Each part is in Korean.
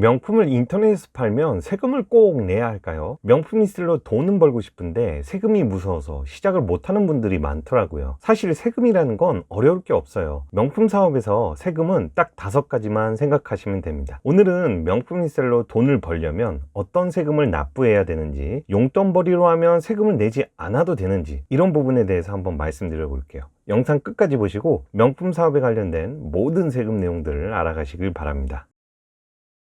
명품을 인터넷에서 팔면 세금을 꼭 내야 할까요? 명품 리셀로 돈은 벌고 싶은데 세금이 무서워서 시작을 못하는 분들이 많더라고요. 사실 세금이라는 건 어려울 게 없어요. 명품 사업에서 세금은 딱 5가지만 생각하시면 됩니다. 오늘은 명품 리셀로 돈을 벌려면 어떤 세금을 납부해야 되는지, 용돈벌이로 하면 세금을 내지 않아도 되는지, 이런 부분에 대해서 한번 말씀드려 볼게요. 영상 끝까지 보시고 명품 사업에 관련된 모든 세금 내용들을 알아가시길 바랍니다.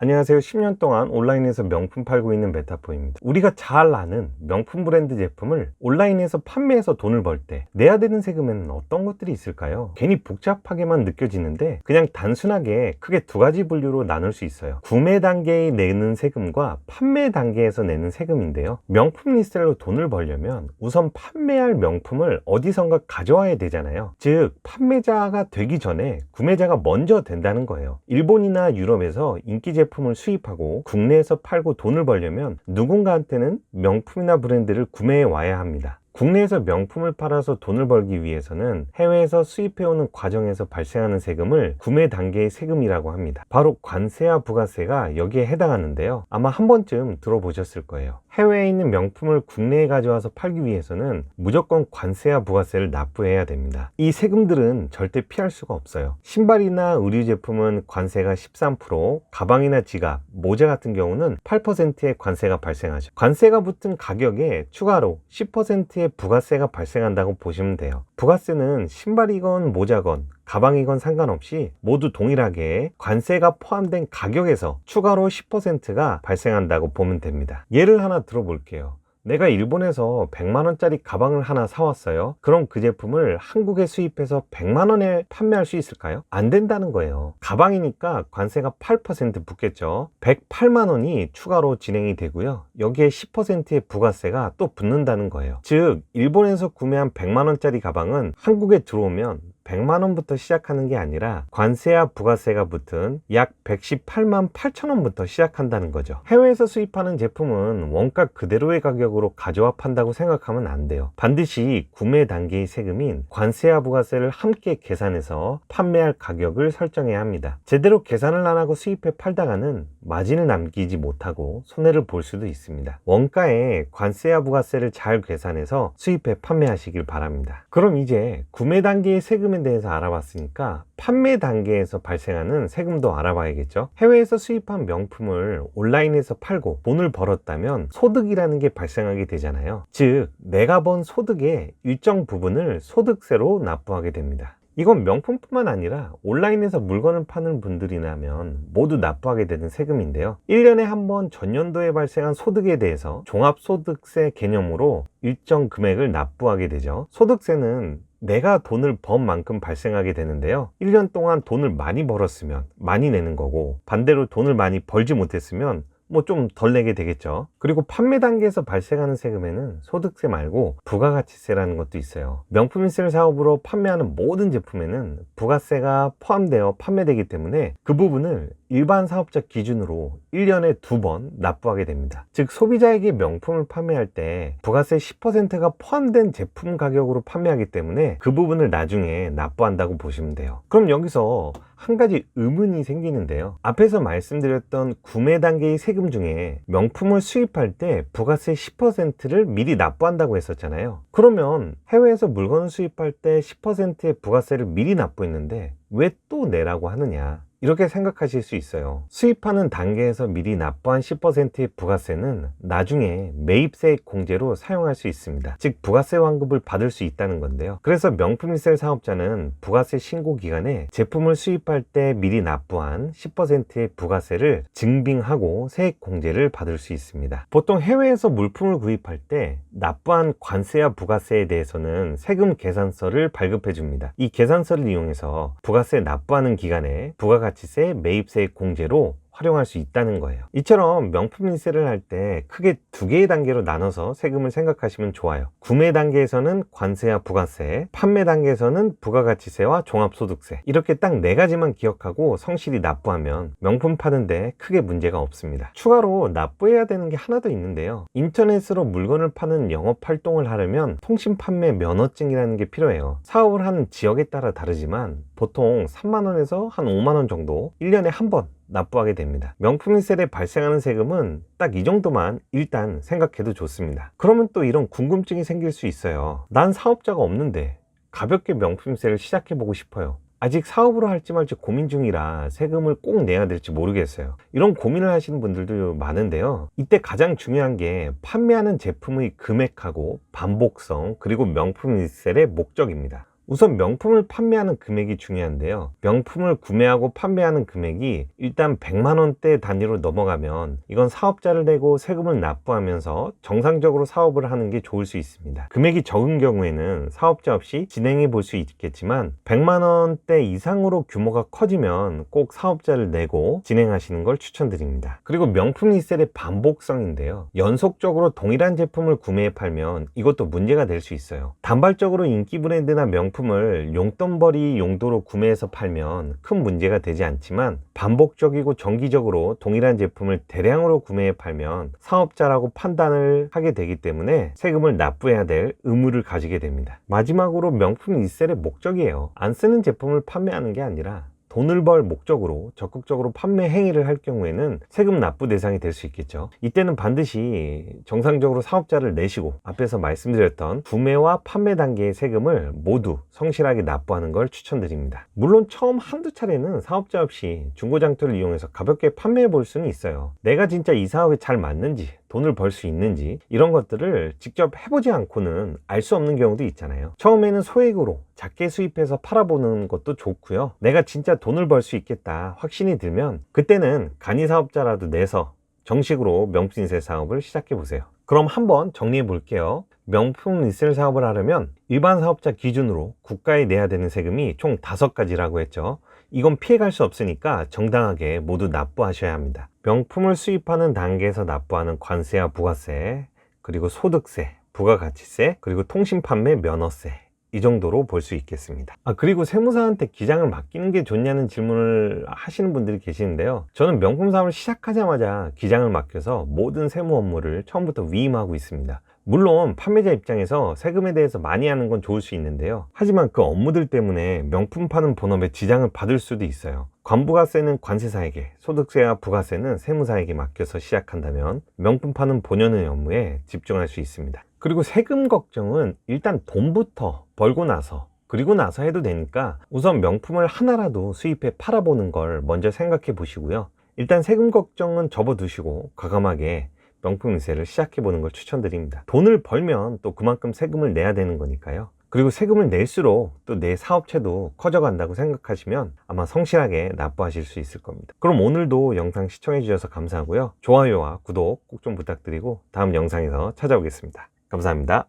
안녕하세요. 10년 동안 온라인에서 명품 팔고 있는 메타포입니다. 우리가 잘 아는 명품 브랜드 제품을 온라인에서 판매해서 돈을 벌 때 내야 되는 세금에는 어떤 것들이 있을까요? 괜히 복잡하게만 느껴지는데 그냥 단순하게 크게 2가지 분류로 나눌 수 있어요. 구매 단계에 내는 세금과 판매 단계에서 내는 세금인데요. 명품 리셀로 돈을 벌려면 우선 판매할 명품을 어디선가 가져와야 되잖아요. 즉 판매자가 되기 전에 구매자가 먼저 된다는 거예요. 일본이나 유럽에서 인기 제품을 수입하고 국내에서 팔고 돈을 벌려면 누군가한테는 명품이나 브랜드를 구매해 와야 합니다. 국내에서 명품을 팔아서 돈을 벌기 위해서는 해외에서 수입해오는 과정에서 발생하는 세금을 구매 단계의 세금이라고 합니다. 바로 관세와 부가세가 여기에 해당하는데요. 아마 한 번쯤 들어보셨을 거예요. 해외에 있는 명품을 국내에 가져와서 팔기 위해서는 무조건 관세와 부가세를 납부해야 됩니다. 이 세금들은 절대 피할 수가 없어요. 신발이나 의류 제품은 관세가 13%, 가방이나 지갑, 모자 같은 경우는 8%의 관세가 발생하죠. 관세가 붙은 가격에 추가로 10%의 부가세가 발생한다고 보시면 돼요. 부가세는 신발이건 모자건 가방이건 상관없이 모두 동일하게 관세가 포함된 가격에서 추가로 10%가 발생한다고 보면 됩니다. 예를 하나 들어볼게요. 내가 일본에서 100만원짜리 가방을 하나 사왔어요. 그럼 그 제품을 한국에 수입해서 100만원에 판매할 수 있을까요? 안 된다는 거예요. 가방이니까 관세가 8% 붙겠죠. 108만원이 추가로 진행이 되고요. 여기에 10%의 부가세가 또 붙는다는 거예요. 즉 일본에서 구매한 100만원짜리 가방은 한국에 들어오면 100만원부터 시작하는 게 아니라 관세와 부가세가 붙은 약 118만 8천원부터 시작한다는 거죠. 해외에서 수입하는 제품은 원가 그대로의 가격으로 가져와 판다고 생각하면 안 돼요. 반드시 구매 단계의 세금인 관세와 부가세를 함께 계산해서 판매할 가격을 설정해야 합니다. 제대로 계산을 안 하고 수입해 팔다가는 마진을 남기지 못하고 손해를 볼 수도 있습니다. 원가에 관세와 부가세를 잘 계산해서 수입해 판매하시길 바랍니다. 그럼 이제 구매 단계의 세금에 대해서 알아봤으니까 판매 단계에서 발생하는 세금도 알아봐야겠죠. 해외에서 수입한 명품을 온라인에서 팔고 돈을 벌었다면 소득이라는 게 발생하게 되잖아요. 즉 내가 번 소득의 일정 부분을 소득세로 납부하게 됩니다. 이건 명품뿐만 아니라 온라인에서 물건을 파는 분들이라면 모두 납부하게 되는 세금인데요. 1년에 한 번 전년도에 발생한 소득에 대해서 종합소득세 개념으로 일정 금액을 납부하게 되죠. 소득세는 내가 돈을 번 만큼 발생하게 되는데요. 1년 동안 돈을 많이 벌었으면 많이 내는 거고, 반대로 돈을 많이 벌지 못했으면 뭐 좀 덜 내게 되겠죠. 그리고 판매 단계에서 발생하는 세금에는 소득세 말고 부가가치세라는 것도 있어요. 명품 리셀 사업으로 판매하는 모든 제품에는 부가세가 포함되어 판매되기 때문에 그 부분을 일반 사업자 기준으로 1년에 2번 납부하게 됩니다. 즉 소비자에게 명품을 판매할 때 부가세 10%가 포함된 제품 가격으로 판매하기 때문에 그 부분을 나중에 납부한다고 보시면 돼요. 그럼 여기서 한 가지 의문이 생기는데요. 앞에서 말씀드렸던 구매 단계의 세금 중에 명품을 수입할 때 부가세 10%를 미리 납부한다고 했었잖아요. 그러면 해외에서 물건을 수입할 때 10%의 부가세를 미리 납부했는데 왜 또 내라고 하느냐, 이렇게 생각하실 수 있어요. 수입하는 단계에서 미리 납부한 10%의 부가세는 나중에 매입세액 공제로 사용할 수 있습니다. 즉 부가세 환급을 받을 수 있다는 건데요. 그래서 명품 리셀 사업자는 부가세 신고 기간에 제품을 수입할 때 미리 납부한 10%의 부가세를 증빙하고 세액 공제를 받을 수 있습니다. 보통 해외에서 물품을 구입할 때 납부한 관세와 부가세에 대해서는 세금 계산서를 발급해 줍니다. 이 계산서를 이용해서 부가세 납부하는 기간에 부가가치세, 매입세액 공제로 활용할 수 있다는 거예요. 이처럼 명품 리셀을 할 때 크게 2개의 단계로 나눠서 세금을 생각하시면 좋아요. 구매 단계에서는 관세와 부가세, 판매 단계에서는 부가가치세와 종합소득세, 이렇게 딱 4가지만 기억하고 성실히 납부하면 명품 파는데 크게 문제가 없습니다. 추가로 납부해야 되는 게 하나 더 있는데요. 인터넷으로 물건을 파는 영업활동을 하려면 통신판매 면허증이라는 게 필요해요. 사업을 하는 지역에 따라 다르지만 보통 3만원에서 한 5만원 정도 1년에 한 번 납부하게 됩니다. 명품 리셀에 발생하는 세금은 딱 이 정도만 일단 생각해도 좋습니다. 그러면 또 이런 궁금증이 생길 수 있어요. 난 사업자가 없는데 가볍게 명품 리셀을 시작해보고 싶어요. 아직 사업으로 할지 말지 고민 중이라 세금을 꼭 내야 될지 모르겠어요. 이런 고민을 하시는 분들도 많은데요. 이때 가장 중요한 게 판매하는 제품의 금액하고 반복성, 그리고 명품 리셀의 목적입니다. 우선 명품을 판매하는 금액이 중요한데요. 명품을 구매하고 판매하는 금액이 일단 100만 원대 단위로 넘어가면 이건 사업자를 내고 세금을 납부하면서 정상적으로 사업을 하는 게 좋을 수 있습니다. 금액이 적은 경우에는 사업자 없이 진행해 볼 수 있겠지만 100만 원대 이상으로 규모가 커지면 꼭 사업자를 내고 진행하시는 걸 추천드립니다. 그리고 명품 리셀의 반복성인데요. 연속적으로 동일한 제품을 구매해 팔면 이것도 문제가 될 수 있어요. 단발적으로 인기 브랜드나 명품을 용돈벌이 용도로 구매해서 팔면 큰 문제가 되지 않지만 반복적이고 정기적으로 동일한 제품을 대량으로 구매해 팔면 사업자라고 판단을 하게 되기 때문에 세금을 납부해야 될 의무를 가지게 됩니다. 마지막으로 명품 리셀의 목적이에요. 안 쓰는 제품을 판매하는 게 아니라 돈을 벌 목적으로 적극적으로 판매 행위를 할 경우에는 세금 납부 대상이 될 수 있겠죠. 이때는 반드시 정상적으로 사업자를 내시고 앞에서 말씀드렸던 구매와 판매 단계의 세금을 모두 성실하게 납부하는 걸 추천드립니다. 물론 처음 한두 차례는 사업자 없이 중고장터를 이용해서 가볍게 판매해 볼 수는 있어요. 내가 진짜 이 사업에 잘 맞는지, 돈을 벌 수 있는지 이런 것들을 직접 해보지 않고는 알 수 없는 경우도 있잖아요. 처음에는 소액으로 작게 수입해서 팔아보는 것도 좋고요. 내가 진짜 돈을 벌 수 있겠다 확신이 들면 그때는 간이 사업자라도 내서 정식으로 명품 리셀 사업을 시작해 보세요. 그럼 한번 정리해 볼게요. 명품 리셀 사업을 하려면 일반 사업자 기준으로 국가에 내야 되는 세금이 총 5가지라고 했죠. 이건 피해갈 수 없으니까 정당하게 모두 납부하셔야 합니다. 명품을 수입하는 단계에서 납부하는 관세와 부가세, 그리고 소득세, 부가가치세, 그리고 통신판매 면허세, 이 정도로 볼 수 있겠습니다. 그리고 세무사한테 기장을 맡기는 게 좋냐는 질문을 하시는 분들이 계시는데요. 저는 명품 사업을 시작하자마자 기장을 맡겨서 모든 세무 업무를 처음부터 위임하고 있습니다. 물론 판매자 입장에서 세금에 대해서 많이 하는 건 좋을 수 있는데요. 하지만 그 업무들 때문에 명품 파는 본업에 지장을 받을 수도 있어요. 관부가세는 관세사에게, 소득세와 부가세는 세무사에게 맡겨서 시작한다면 명품 파는 본연의 업무에 집중할 수 있습니다. 그리고 세금 걱정은 일단 돈부터 벌고 나서 그리고 나서 해도 되니까 우선 명품을 하나라도 수입해 팔아보는 걸 먼저 생각해 보시고요. 일단 세금 걱정은 접어두시고 과감하게 명품 리셀을 시작해 보는 걸 추천드립니다. 돈을 벌면 또 그만큼 세금을 내야 되는 거니까요. 그리고 세금을 낼수록 또 내 사업체도 커져간다고 생각하시면 아마 성실하게 납부하실 수 있을 겁니다. 그럼 오늘도 영상 시청해 주셔서 감사하고요. 좋아요와 구독 꼭 좀 부탁드리고 다음 영상에서 찾아오겠습니다. 감사합니다.